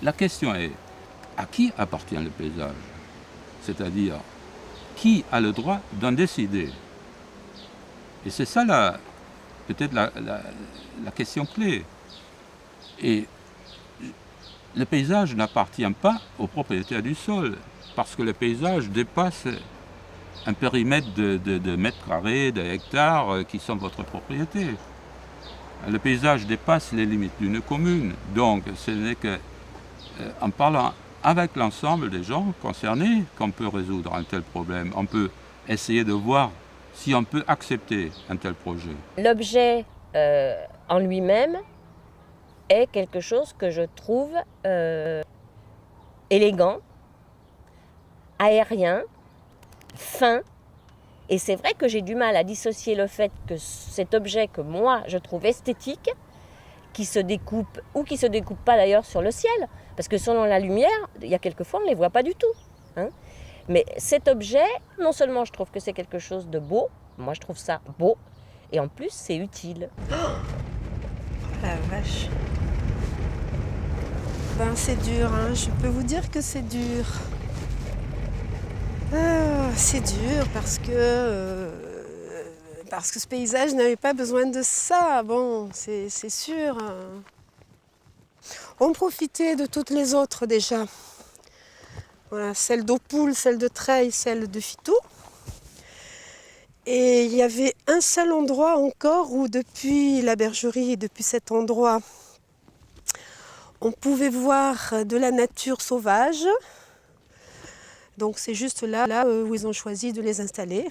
la question est, à qui appartient le paysage? C'est-à-dire, qui a le droit d'en décider? Et c'est ça peut-être la question clé. Et le paysage n'appartient pas aux propriétaires du sol, parce que le paysage dépasse un périmètre de mètres carrés, de hectares qui sont votre propriété. Le paysage dépasse les limites d'une commune. Donc ce n'est qu'en parlant avec l'ensemble des gens concernés qu'on peut résoudre un tel problème. On peut essayer de voir si on peut accepter un tel projet. L'objet en lui-même est quelque chose que je trouve élégant, aérien, fin. Et c'est vrai que j'ai du mal à dissocier le fait que cet objet que moi je trouve esthétique, qui se découpe ou qui ne se découpe pas d'ailleurs sur le ciel, parce que selon la lumière, il y a quelquefois on ne les voit pas du tout. Hein. Mais cet objet, non seulement je trouve que c'est quelque chose de beau, moi je trouve ça beau, et en plus c'est utile. Oh la vache. Ben c'est dur, hein. Je peux vous dire que c'est dur. C'est dur parce que ce paysage n'avait pas besoin de ça, bon, c'est sûr. On profitait de toutes les autres déjà. Voilà, celle d'eau poule, celle de treille, celle de fitou. Et il y avait un seul endroit encore où depuis la bergerie, depuis cet endroit, on pouvait voir de la nature sauvage. Donc c'est juste là où ils ont choisi de les installer.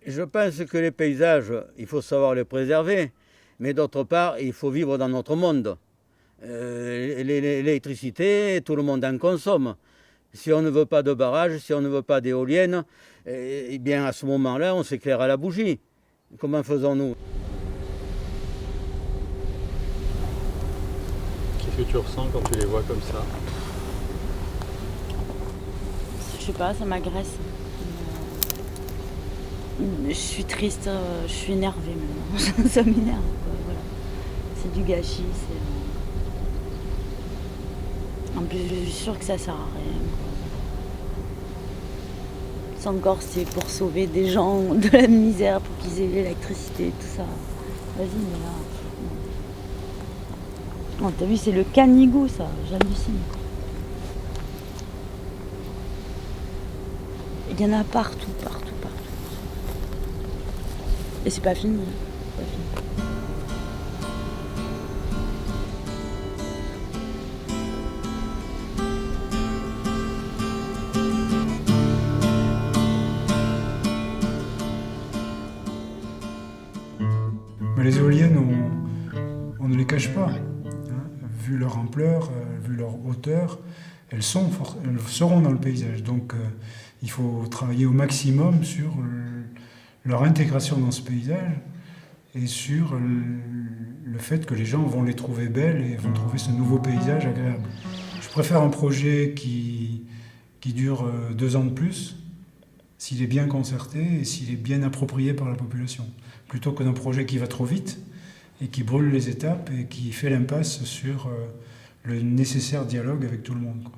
Je pense que les paysages, il faut savoir les préserver, mais d'autre part, il faut vivre dans notre monde. L'électricité, tout le monde en consomme. Si on ne veut pas de barrages, si on ne veut pas d'éoliennes, eh bien à ce moment-là, on s'éclaire à la bougie. Comment faisons-nous? Qu'est-ce que tu ressens quand tu les vois comme ça? Je sais pas, ça m'agresse. Je suis triste, je suis énervée maintenant. Ça m'énerve, quoi. Voilà. C'est du gâchis. En plus, je suis sûre que ça sert à rien. C'est encore, c'est pour sauver des gens de la misère, pour qu'ils aient l'électricité, tout ça. Vas-y, mais là. Oh, t'as vu, c'est le canigou, ça. J'hallucine. Il y en a partout, partout. Et c'est pas fini. C'est pas fini. Mais les éoliennes, on ne les cache pas. Hein. Vu leur ampleur, vu leur hauteur, elles seront dans le paysage. Donc il faut travailler au maximum sur leur intégration dans ce paysage et sur le fait que les gens vont les trouver belles et vont trouver ce nouveau paysage agréable. Je préfère un projet qui dure 2 ans de plus, s'il est bien concerté et s'il est bien approprié par la population, plutôt que d'un projet qui va trop vite et qui brûle les étapes et qui fait l'impasse sur le nécessaire dialogue avec tout le monde, quoi.